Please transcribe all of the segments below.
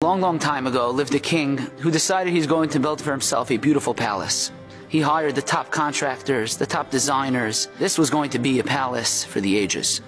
Long, long time ago lived a king who decided he's going to build for himself a beautiful palace. He hired the top contractors, the top designers. This was going to be a palace for the ages.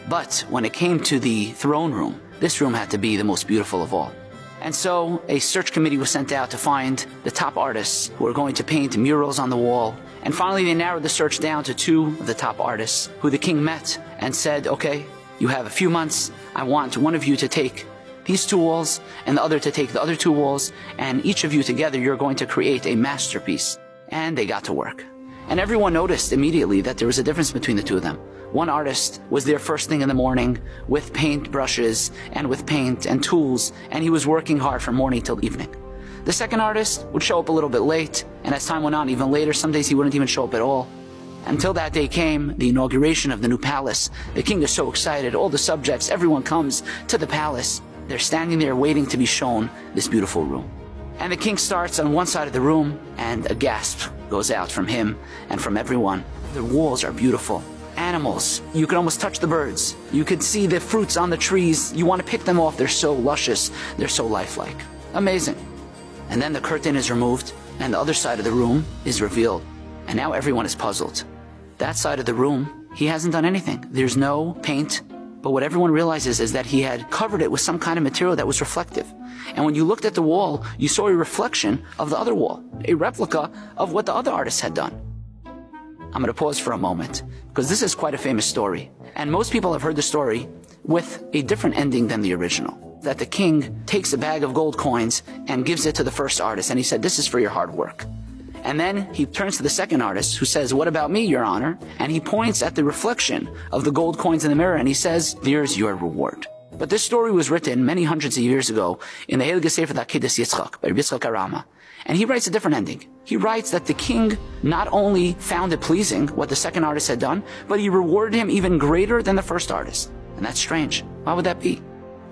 But when it came to the throne room, this room had to be the most beautiful of all. And so a search committee was sent out to find the top artists who were going to paint murals on the wall. And finally they narrowed the search down to 2 of the top artists who the king met and said, okay, you have a few months. I want one of you to take these 2 walls and the other to take the other 2 walls, and each of you together you're going to create a masterpiece. And they got to work. And everyone noticed immediately that there was a difference between the 2 of them. One artist was there first thing in the morning with paint brushes and with paint and tools, and he was working hard from morning till evening. The second artist would show up a little bit late, and as time went on, even later, some days he wouldn't even show up at all. Until that day came, the inauguration of the new palace. The king is so excited, all the subjects, everyone comes to the palace. They're standing there waiting to be shown this beautiful room. And the king starts on one side of the room, and a gasp goes out from him and from everyone. The walls are beautiful. Animals, you can almost touch the birds. You could see the fruits on the trees. You want to pick them off. They're so luscious. They're so lifelike. Amazing. And then the curtain is removed, and the other side of the room is revealed. And now everyone is puzzled. That side of the room, he hasn't done anything. There's no paint. But what everyone realizes is that he had covered it with some kind of material that was reflective. And when you looked at the wall, you saw a reflection of the other wall, a replica of what the other artists had done. I'm going to pause for a moment, because this is quite a famous story. And most people have heard the story with a different ending than the original. That the king takes a bag of gold coins and gives it to the first artist, and he said, this is for your hard work. And then he turns to the second artist who says, what about me, Your Honor? And he points at the reflection of the gold coins in the mirror and he says, there's your reward. But this story was written many hundreds of years ago in the Heilige Sefer Akedas Yitzchak by Rabbi Yitzchak Arama. And he writes a different ending. He writes that the king not only found it pleasing what the second artist had done, but he rewarded him even greater than the first artist. And that's strange. Why would that be?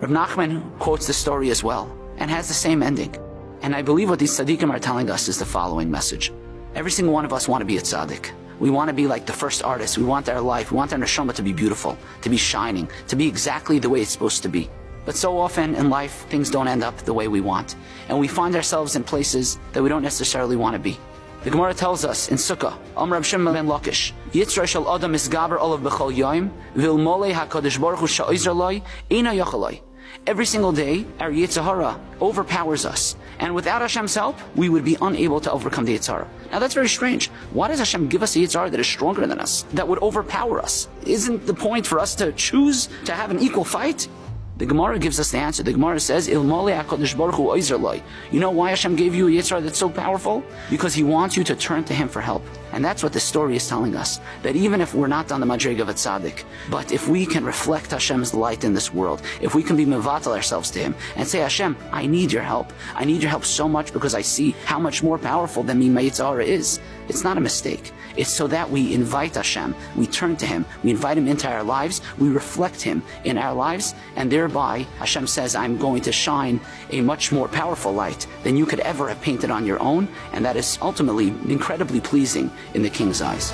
Reb Nachman quotes the story as well and has the same ending. And I believe what these tzaddikim are telling us is the following message. Every single one of us want to be a tzaddik. We want to be like the first artist. We want our life, we want our neshama to be beautiful, to be shining, to be exactly the way it's supposed to be. But so often in life, things don't end up the way we want. And we find ourselves in places that we don't necessarily want to be. The Gemara tells us in Sukkah, Amr Rab Shimon ben Lakish, Yitzra shel Adam misgaber olav b'chol yoyim, v'ilmolei HaKadosh Baruch Hu sha'ozer loi, eina yachaloi. Every single day, our Yetzer Hara overpowers us. And without Hashem's help, we would be unable to overcome the Yetzer Hara. Now that's very strange. Why does Hashem give us a Yetzer Hara that is stronger than us, that would overpower us? Isn't the point for us to choose to have an equal fight? The Gemara gives us the answer. The Gemara says, Ilmolei HaKadosh Baruch Hu oizer loi. You know why Hashem gave you a Yetzer Hara that's so powerful? Because He wants you to turn to Him for help. And that's what this story is telling us. That even if we're not on the madrega of a tzaddik, but if we can reflect Hashem's light in this world, if we can be mevatel ourselves to Him and say, Hashem, I need your help. I need your help so much because I see how much more powerful than me my Yetzer Hara is. It's not a mistake. It's so that we invite Hashem, we turn to Him, we invite Him into our lives, we reflect Him in our lives, and thereby Hashem says, I'm going to shine a much more powerful light than you could ever have painted on your own, and that is ultimately incredibly pleasing in the King's eyes.